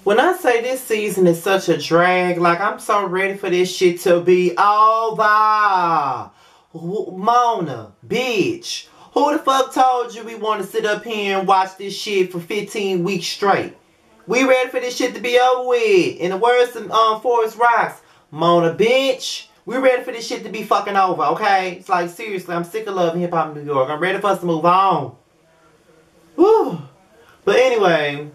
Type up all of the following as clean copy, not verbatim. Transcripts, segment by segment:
When I say this season is such a drag, like I'm so ready for this shit to be over. Mona, bitch. Who the fuck told you we want to sit up here and watch this shit for 15 weeks straight? We ready for this shit to be over with. In the words of Forest Rocks, Mona, bitch. We ready for this shit to be fucking over, okay? It's like, seriously, I'm sick of loving hip-hop in New York. I'm ready for us to move on. Woo. But anyway,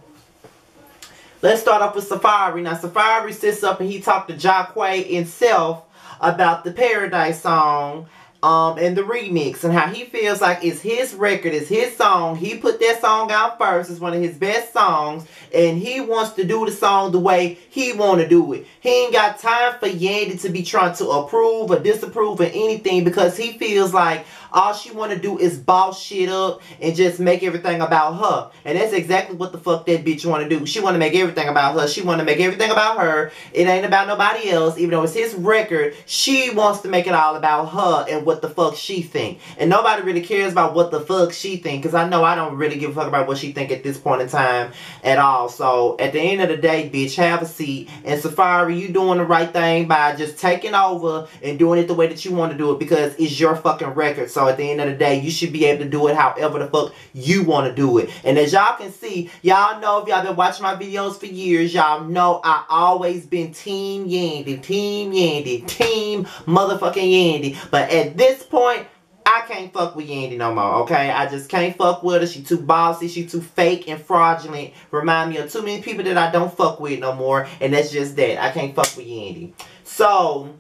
let's start off with Safaree. Now, Safaree sits up and he talked to Joc himself about the Paradise song and the remix and how he feels like it's his record, it's his song. He put that song out first. It's one of his best songs and he wants to do the song the way he want to do it. He ain't got time for Yandy to be trying to approve or disapprove of anything because he feels like all she want to do is boss shit up and just make everything about her. And that's exactly what the fuck that bitch want to do. She want to make everything about her. She want to make everything about her. It ain't about nobody else. Even though it's his record, she wants to make it all about her and what the fuck she think. And nobody really cares about what the fuck she think. Because I know I don't really give a fuck about what she think at this point in time at all. So at the end of the day, bitch, have a seat. And Safaree, you doing the right thing by just taking over and doing it the way that you want to do it because it's your fucking record. So at the end of the day, you should be able to do it however the fuck you want to do it. And as y'all can see, y'all know if y'all been watching my videos for years, y'all know I always been Team Yandy, Team Yandy, Team motherfucking Yandy. But at this point, I can't fuck with Yandy no more, okay? I just can't fuck with her. She too bossy. She too fake and fraudulent. Remind me of too many people that I don't fuck with no more. And that's just that. I can't fuck with Yandy. So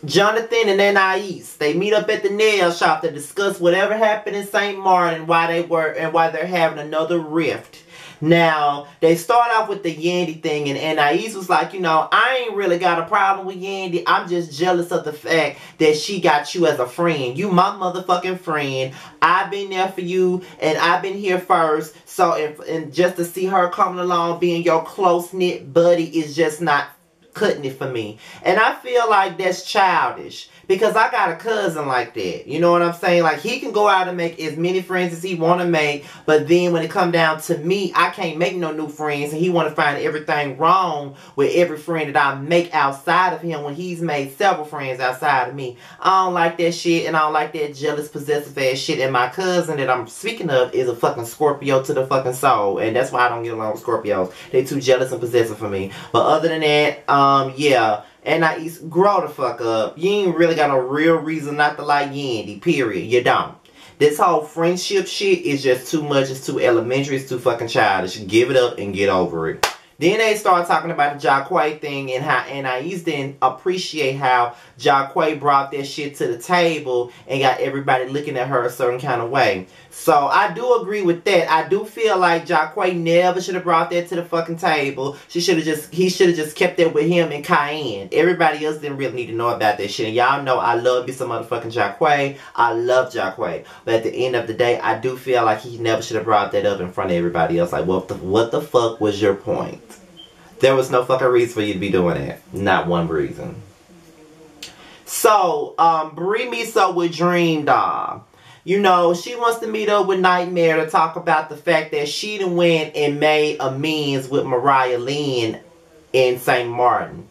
Jonathan and Anais, they meet up at the nail shop to discuss whatever happened in St. Martin and why they're having another rift. Now, they start off with the Yandy thing, and Anais was like, you know, I ain't really got a problem with Yandy. I'm just jealous of the fact that she got you as a friend. You my motherfucking friend. I've been there for you, and I've been here first. So, and just to see her coming along, being your close-knit buddy is just not cutting it for me. And I feel like that's childish because I got a cousin like that. You know what I'm saying? Like, he can go out and make as many friends as he want to make, but then when it come down to me, I can't make no new friends, and he want to find everything wrong with every friend that I make outside of him when he's made several friends outside of me. I don't like that shit, and I don't like that jealous, possessive ass shit. And my cousin that I'm speaking of is a fucking Scorpio to the fucking soul, and that's why I don't get along with Scorpios. They too jealous and possessive for me. But other than that, yeah. And I grow the fuck up. You ain't really got no real reason not to like Yandy, period. You don't. This whole friendship shit is just too much. It's too elementary. It's too fucking childish. Give it up and get over it. Then they start talking about the Joc thing and how Anais didn't appreciate how Joc brought that shit to the table and got everybody looking at her a certain kind of way. So I do agree with that. I do feel like Joc never should have brought that to the fucking table. He should have just kept that with him and Cayenne. Everybody else didn't really need to know about that shit. And y'all know I love me some motherfucking Joc. I love Joc. But at the end of the day, I do feel like he never should have brought that up in front of everybody else. Like, what the fuck was your point? There was no fucking reason for you to be doing that. Not one reason. So, Brie meets up with Dream Doll. You know, she wants to meet up with Nightmare to talk about the fact that she done went and made amends with Mariah Lynn in St. Martin.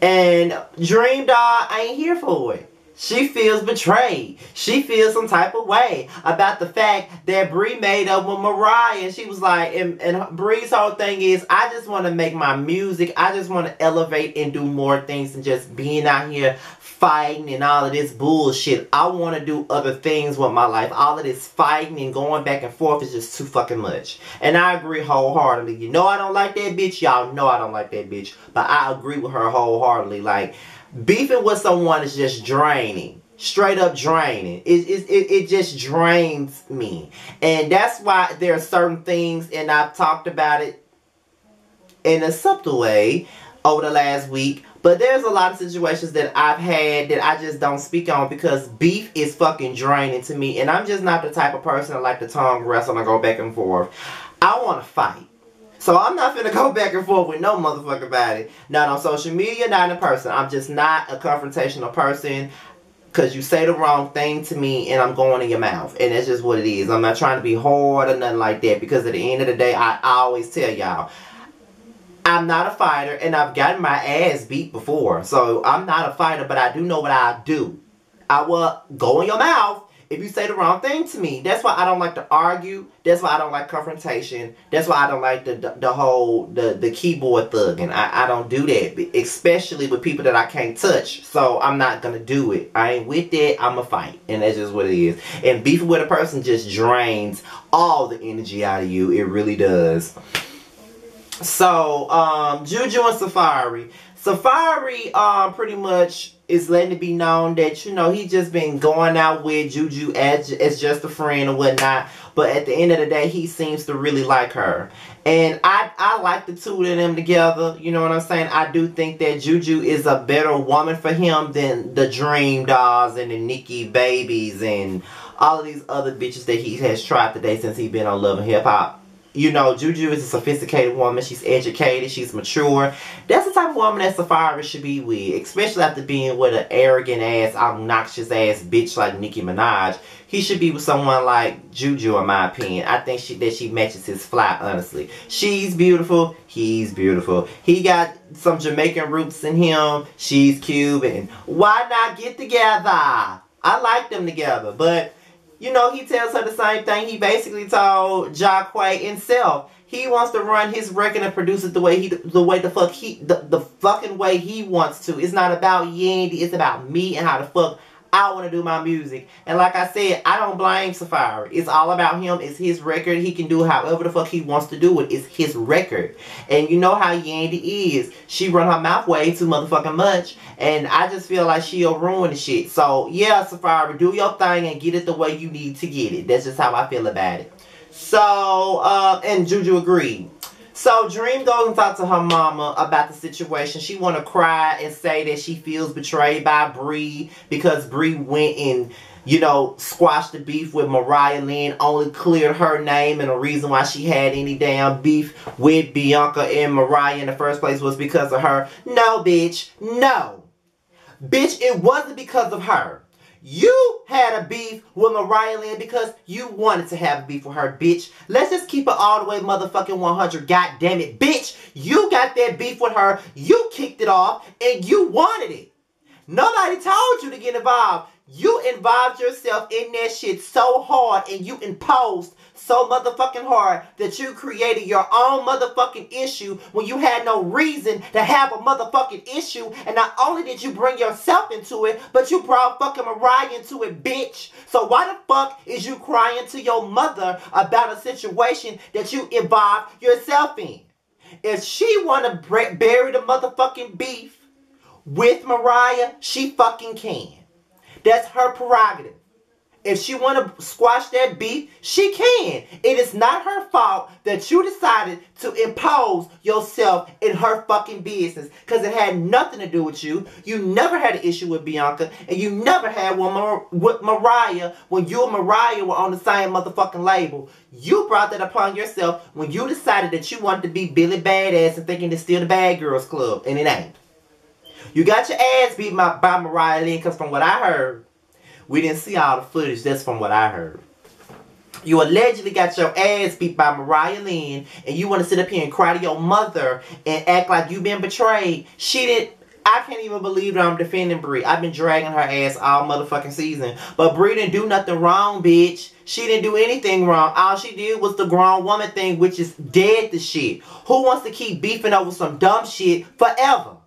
And Dream Doll ain't here for it. She feels betrayed. She feels some type of way about the fact that Brie made up with Mariah. And she was like, and Brie's whole thing is, I just want to make my music. I just want to elevate and do more things than just being out here fighting and all of this bullshit. I want to do other things with my life. All of this fighting and going back and forth is just too fucking much. And I agree wholeheartedly. You know I don't like that bitch. Y'all know I don't like that bitch. But I agree with her wholeheartedly. Like, beefing with someone is just draining. Straight up draining. It just drains me. And that's why there are certain things, and I've talked about it in a subtle way over the last week. But there's a lot of situations that I've had that I just don't speak on because beef is fucking draining to me. And I'm just not the type of person that like to tongue wrestle and go back and forth. I want to fight. So I'm not finna go back and forth with no motherfucking body. Not on social media, not in person. I'm just not a confrontational person because you say the wrong thing to me and I'm going in your mouth. And that's just what it is. I'm not trying to be hard or nothing like that because at the end of the day, I always tell y'all, I'm not a fighter, and I've gotten my ass beat before. So, I'm not a fighter, but I do know what I do. I will go in your mouth if you say the wrong thing to me. That's why I don't like to argue. That's why I don't like confrontation. That's why I don't like the keyboard thugging. I don't do that, especially with people that I can't touch. So I'm not gonna do it. I ain't with that. I'm a fight, and that's just what it is. And beefing with a person just drains all the energy out of you. It really does. So Juju and Safaree. Safaree pretty much is letting it be known that, you know, he just been going out with Juju as just a friend or whatnot. But at the end of the day, he seems to really like her. And I like the two of them together. You know what I'm saying? I do think that Juju is a better woman for him than the Dream Dolls and the Nikki Babies and all of these other bitches that he has tried to date since he's been on Love and Hip Hop. You know, Juju is a sophisticated woman. She's educated. She's mature. That's the type of woman that Safaree should be with. Especially after being with an arrogant ass, obnoxious ass bitch like Nicki Minaj. He should be with someone like Juju, in my opinion. I think that she matches his fly, honestly. She's beautiful. He's beautiful. He got some Jamaican roots in him. She's Cuban. Why not get together? I like them together. But you know, he tells her the same thing he basically told Joc himself. He wants to run his record and produce it the fucking way he wants to. It's not about Yandy, it's about me and how the fuck I want to do my music. And like I said, I don't blame Safaree. It's all about him. It's his record. He can do however the fuck he wants to do it. It's his record. And you know how Yandy is. She run her mouth way too motherfucking much. And I just feel like she'll ruin the shit. So, yeah, Safaree, do your thing and get it the way you need to get it. That's just how I feel about it. So, and Juju agreed. So, Dream goes and talks to her mama about the situation. She want to cry and say that she feels betrayed by Brie because Brie went and, you know, squashed the beef with Mariah Lynn, only cleared her name, and the reason why she had any damn beef with Bianca and Mariah in the first place was because of her. No, bitch. No. Bitch, it wasn't because of her. You had a beef with Mariah Lynn because you wanted to have a beef with her, bitch. Let's just keep it all the way motherfucking 100. God damn it, bitch. You got that beef with her. You kicked it off and you wanted it. Nobody told you to get involved. You involved yourself in that shit so hard and you imposed so motherfucking hard that you created your own motherfucking issue when you had no reason to have a motherfucking issue. And not only did you bring yourself into it, but you brought fucking Mariah into it, bitch. So why the fuck is you crying to your mother about a situation that you involved yourself in? If she want to bury the motherfucking beef with Mariah, she fucking can. That's her prerogative. If she want to squash that beef, she can. It is not her fault that you decided to impose yourself in her fucking business. Because it had nothing to do with you. You never had an issue with Bianca. And you never had one with Mariah when you and Mariah were on the same motherfucking label. You brought that upon yourself when you decided that you wanted to be Billy Badass and thinking it's still the Bad Girls Club. And it ain't. You got your ass beat by Mariah Lynn because from what I heard, we didn't see all the footage. That's from what I heard. You allegedly got your ass beat by Mariah Lynn and you want to sit up here and cry to your mother and act like you've been betrayed. She didn't. I can't even believe that I'm defending Brie. I've been dragging her ass all motherfucking season. But Brie didn't do nothing wrong, bitch. She didn't do anything wrong. All she did was the grown woman thing, which is dead to shit. Who wants to keep beefing over some dumb shit forever?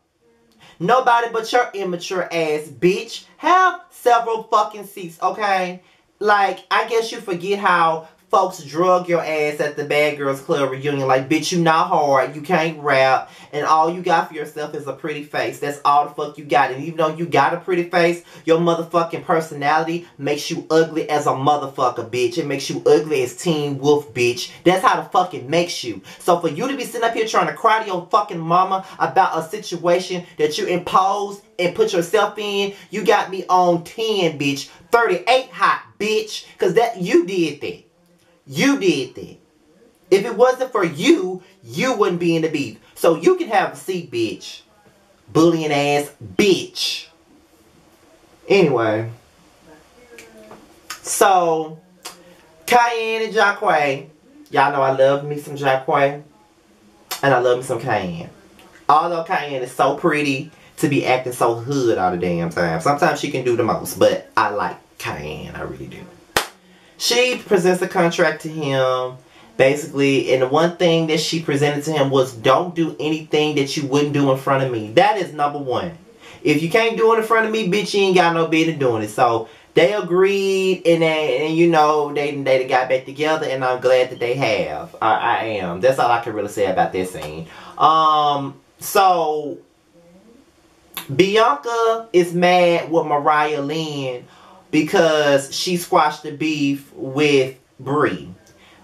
Nobody but your immature ass, bitch. Have several fucking seats, okay? Like, I guess you forget how folks drug your ass at the Bad Girls Club reunion. Like, bitch, you not hard. You can't rap. And all you got for yourself is a pretty face. That's all the fuck you got. And even though you got a pretty face, your motherfucking personality makes you ugly as a motherfucker, bitch. It makes you ugly as Teen Wolf, bitch. That's how the fuck it makes you. So for you to be sitting up here trying to cry to your fucking mama about a situation that you imposed and put yourself in, you got me on 10, bitch. 38 hot, bitch. Because that, you did that. You did that. If it wasn't for you, you wouldn't be in the beef. So you can have a seat, bitch. Bullying ass bitch. Anyway. So, Cayenne and Joc. Y'all know I love me some Joc. And I love me some Cayenne. Although Cayenne is so pretty to be acting so hood all the damn time. Sometimes she can do the most, but I like Cayenne. I really do. She presents a contract to him, basically, and the one thing that she presented to him was, don't do anything that you wouldn't do in front of me. That is number one. If you can't do it in front of me, bitch, you ain't got no business doing it. So they agreed, and you know, they got back together, and I'm glad that they have. I am. That's all I can really say about this scene. So Bianca is mad with Mariah Lynn because she squashed the beef with Brie.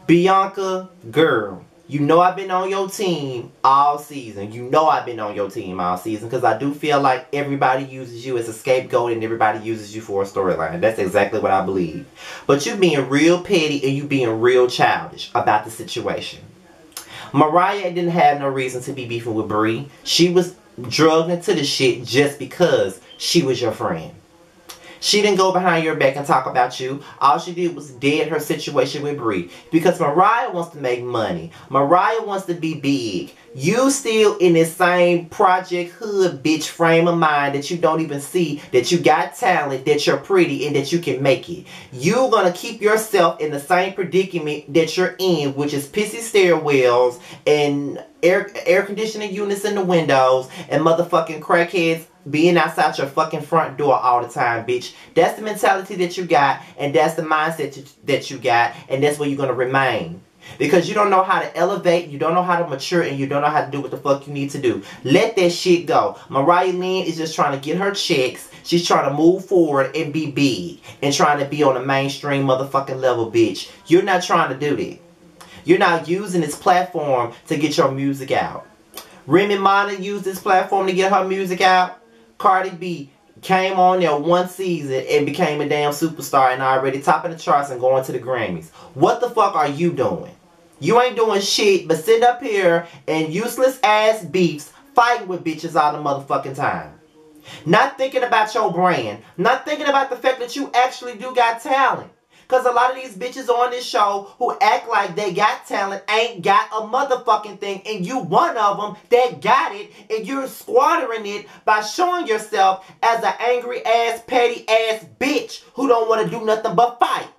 Bianca, girl, you know I've been on your team all season. You know I've been on your team all season because I do feel like everybody uses you as a scapegoat and everybody uses you for a storyline. That's exactly what I believe. But you being real petty and you being real childish about the situation. Mariah didn't have no reason to be beefing with Brie. She was drugged into the shit just because she was your friend. She didn't go behind your back and talk about you. All she did was dead her situation with Brie. Because Mariah wants to make money. Mariah wants to be big. You still in this same project hood bitch frame of mind that you don't even see that you got talent, that you're pretty, and that you can make it. You're going to keep yourself in the same predicament that you're in, which is pissy stairwells and air conditioning units in the windows and motherfucking crackheads being outside your fucking front door all the time, bitch. That's the mentality that you got, and that's the mindset that you got, and that's where you're going to remain. Because you don't know how to elevate, you don't know how to mature, and you don't know how to do what the fuck you need to do. Let that shit go. Mariah Lynn is just trying to get her checks. She's trying to move forward and be big, and trying to be on a mainstream motherfucking level, bitch. You're not trying to do that. You're not using this platform to get your music out. Remy Ma used this platform to get her music out. Cardi B came on there one season and became a damn superstar and already topping the charts and going to the Grammys. What the fuck are you doing? You ain't doing shit but sitting up here and useless ass beefs fighting with bitches all the motherfucking time. Not thinking about your brand. Not thinking about the fact that you actually do got talent. Because a lot of these bitches on this show who act like they got talent ain't got a motherfucking thing. And you one of them that got it. And you're squandering it by showing yourself as an angry ass, petty ass bitch who don't want to do nothing but fight.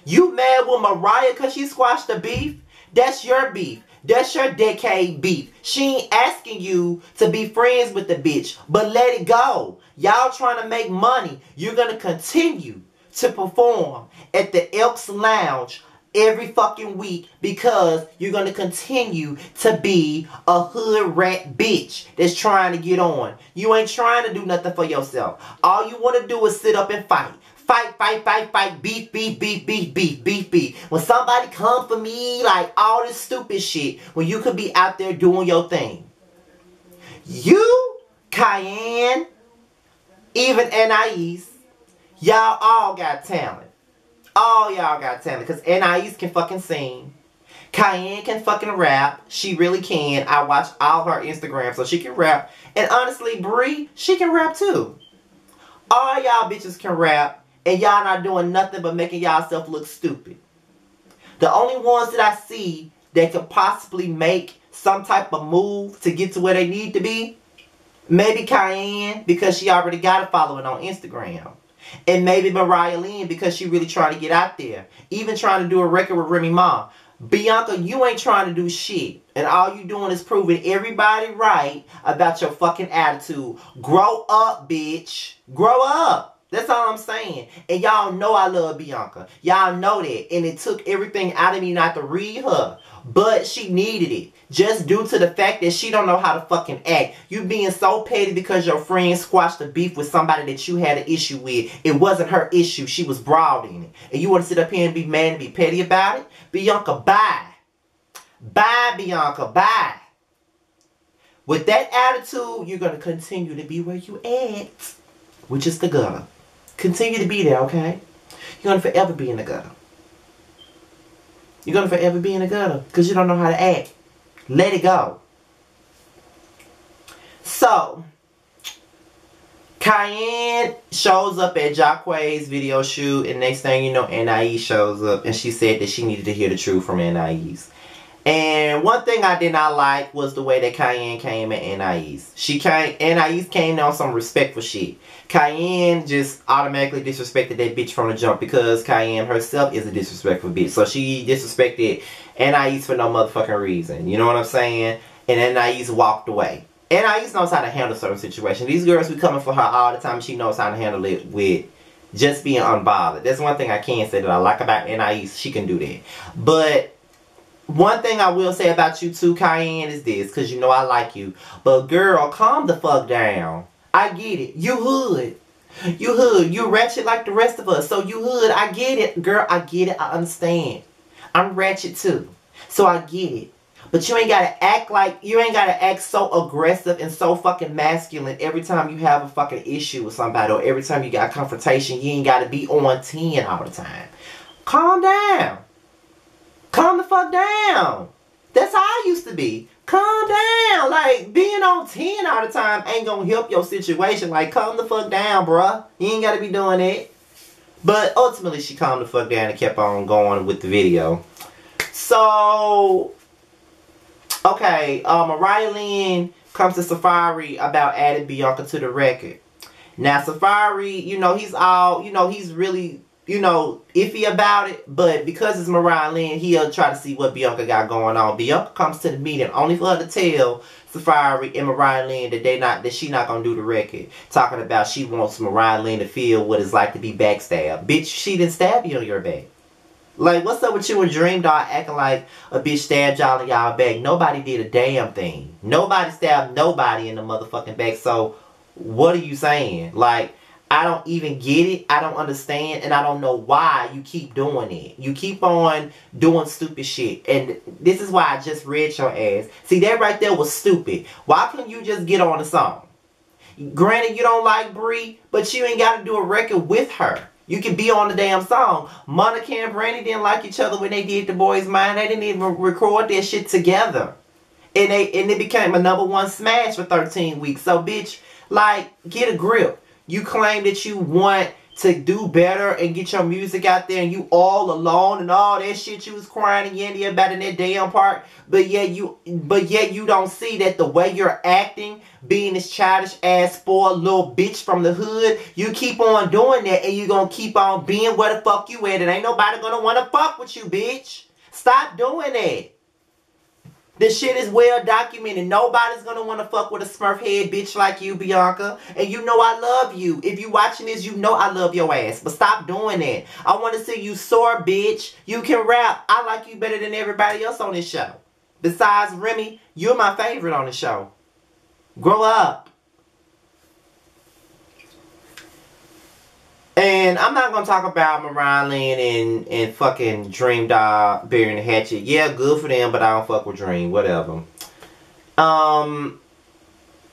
You mad with Mariah because she squashed the beef? That's your beef. That's your decade beef. She ain't asking you to be friends with the bitch. But let it go. Y'all trying to make money. You're going to continue to perform at the Elks Lounge every fucking week because you're going to continue to be a hood rat bitch that's trying to get on. You ain't trying to do nothing for yourself. All you want to do is sit up and fight. Fight, fight, fight, fight, beef, beef, beef, beef, beef, beef, beef. When somebody come for me, like all this stupid shit, when you could be out there doing your thing. You, Cayenne, even Anais, y'all all got talent. All y'all got talent. Because Anais can fucking sing. Cayenne can fucking rap. She really can. I watch all her Instagram so she can rap. And honestly, Brie, she can rap too. All y'all bitches can rap. And y'all not doing nothing but making y'all self look stupid. The only ones that I see that could possibly make some type of move to get to where they need to be, maybe Cayenne, because she already got a following on Instagram. And maybe Mariah Lynn, because she really trying to get out there. Even trying to do a record with Remy Ma. Bianca, you ain't trying to do shit. And all you doing is proving everybody right about your fucking attitude. Grow up, bitch. Grow up. That's all I'm saying. And y'all know I love Bianca. Y'all know that. And it took everything out of me not to read her. But she needed it. Just due to the fact that she don't know how to fucking act. You being so petty because your friend squashed the beef with somebody that you had an issue with. It wasn't her issue. She was broading it. And you want to sit up here and be mad and be petty about it? Bianca, bye. Bye, Bianca. Bye. With that attitude, you're going to continue to be where you at. Which is the gutter. Continue to be there, okay? You're going to forever be in the gutter. You're going to forever be in the gutter because you don't know how to act. Let it go. So, Cayenne shows up at Jacque's video shoot, and next thing you know, Anais shows up, and she said that she needed to hear the truth from Anais. And one thing I did not like was the way that Cayenne came at Anais. Anais came on some respectful shit. Cayenne just automatically disrespected that bitch from the jump because Cayenne herself is a disrespectful bitch. So she disrespected Anais for no motherfucking reason. You know what I'm saying? And Anais walked away. Anais knows how to handle certain situations. These girls be coming for her all the time. She knows how to handle it with just being unbothered. That's one thing I can say that I like about Anais. She can do that. But one thing I will say about you too, Cayenne, is this. Because you know I like you. But girl, calm the fuck down. I get it. You hood. You hood. You ratchet like the rest of us. So you hood. I get it. Girl, I get it. I understand. I'm ratchet too. So I get it. But you ain't gotta act so aggressive and so fucking masculine every time you have a fucking issue with somebody or every time you got a confrontation. You ain't gotta be on 10 all the time. Calm down. Calm the fuck down. That's how I used to be. Calm down. Like, being on 10 all the time ain't gonna help your situation. Like, calm the fuck down, bruh. You ain't gotta be doing it. But ultimately, she calmed the fuck down and kept on going with the video. So, okay, Mariah Lynn comes to Safaree about adding Bianca to the record. Now, Safaree, you know, he's really, iffy about it. But because it's Mariah Lynn, he'll try to see what Bianca got going on. Bianca comes to the meeting only for her to tell Safaree and Mariah Lynn that she not gonna do the record. Talking about she wants Mariah Lynn to feel what it's like to be backstabbed. Bitch, she didn't stab you on your back. Like, what's up with you and Dream Dog acting like a bitch stabbed y'all in y'all back? Nobody did a damn thing. Nobody stabbed nobody in the motherfucking back. So, what are you saying? Like, I don't even get it. I don't understand. And I don't know why you keep doing it. You keep on doing stupid shit. And this is why I just read your ass. See, that right there was stupid. Why couldn't you just get on the song? Granted, you don't like Brie, but you ain't got to do a record with her. You can be on the damn song. Monica and Brandy didn't like each other when they did The Boy's Mind. They didn't even record that shit together. And it became a #1 smash for 13 weeks. So, bitch, like, get a grip. You claim that you want to do better and get your music out there and you all alone and all that shit you was crying to Yandy about in that damn part. But yet you don't see that the way you're acting, being this childish ass spoiled little bitch from the hood, you keep on doing that and you gonna keep on being where the fuck you at. And ain't nobody gonna wanna fuck with you, bitch. Stop doing that. This shit is well documented. Nobody's gonna want to fuck with a smurf head bitch like you, Bianca. And you know I love you. If you watching this, you know I love your ass. But stop doing that. I want to see you soar, bitch. You can rap. I like you better than everybody else on this show. Besides Remy, you're my favorite on the show. Grow up. And I'm not going to talk about Mariah Lynn and fucking Dream Dog burying the hatchet. Yeah, good for them, but I don't fuck with Dream. Whatever. And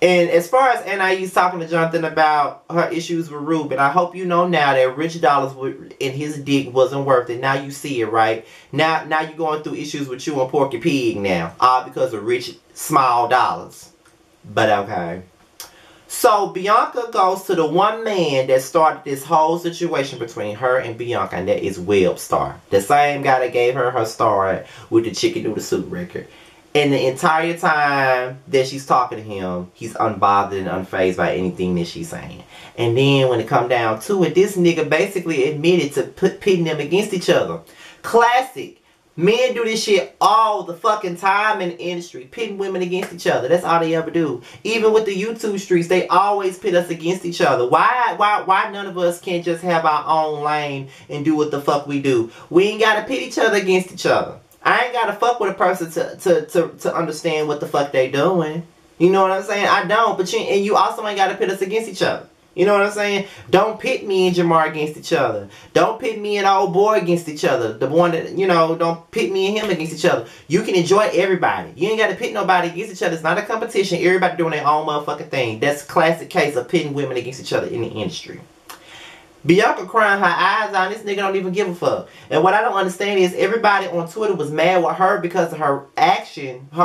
as far as Anais talking to Jonathan about her issues with Ruben, I hope you know now that Rich Dollars in his dick wasn't worth it. Now you see it, right? Now you're going through issues with you and Porky Pig now. All because of Rich Small Dollars. But okay. So, Bianca goes to the one man that started this whole situation between her and Bianca, and that is Webstar. The same guy that gave her start with the Chicken Noodle Soup record. And the entire time that she's talking to him, he's unbothered and unfazed by anything that she's saying. And then when it come down to it, this nigga basically admitted to pitting them against each other. Classic. Men do this shit all the fucking time in the industry. Pitting women against each other. That's all they ever do. Even with the YouTube streets, they always pit us against each other. Why none of us can't just have our own lane and do what the fuck we do? We ain't gotta pit each other against each other. I ain't gotta fuck with a person to understand what the fuck they doing. You know what I'm saying? I don't. But you also ain't gotta pit us against each other. You know what I'm saying? Don't pit me and Jamar against each other. Don't pit me and old boy against each other. The one that, don't pit me and him against each other. You can enjoy everybody. You ain't got to pit nobody against each other. It's not a competition. Everybody doing their own motherfucking thing. That's a classic case of pitting women against each other in the industry. Bianca crying her eyes out. This nigga don't even give a fuck. And what I don't understand is everybody on Twitter was mad with her because of her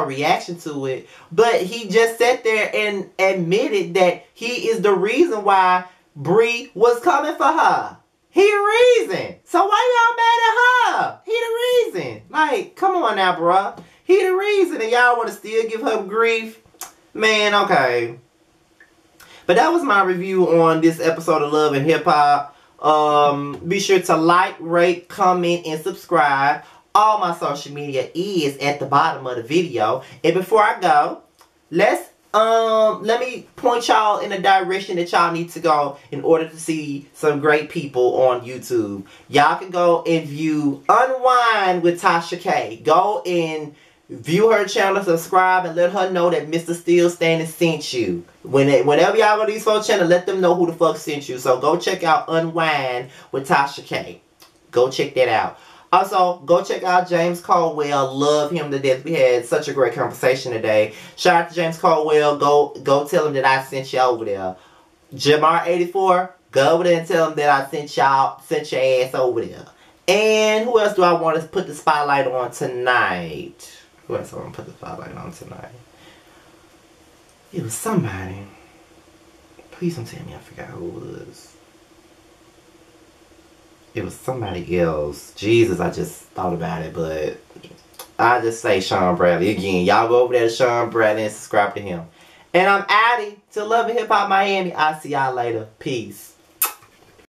reaction to it. But he just sat there and admitted that he is the reason why Brie was coming for her. He the reason. So why y'all mad at her? He the reason. Like, come on now, bruh. He the reason, and y'all want to still give her grief? Man, okay. But that was my review on this episode of Love and Hip Hop. Be sure to like, rate, comment, and subscribe. All my social media is at the bottom of the video. And before I go, let me point y'all in the direction that y'all need to go in order to see some great people on YouTube. Y'all can go and view Unwind with Tasha K. Go and view her channel, subscribe, and let her know that Mr. Still Standing sent you. Whenever y'all go to these folks' channel, let them know who the fuck sent you. So go check out Unwind with Tasha K. Go check that out. Also, go check out James Caldwell. Love him to death. We had such a great conversation today. Shout out to James Caldwell. Go tell him that I sent you over there. Jamar84, go over there and tell him that I sent your ass over there. And who else do I want to put the spotlight on tonight? Who else do I want to put the spotlight on tonight? It was somebody. Please don't tell me I forgot who it was. It was somebody else. Jesus, I just thought about it, but I just say Sean Bradley. Again, y'all go over there to Sean Bradley and subscribe to him. And I'm Addie to Love and Hip Hop Miami. I'll see y'all later. Peace.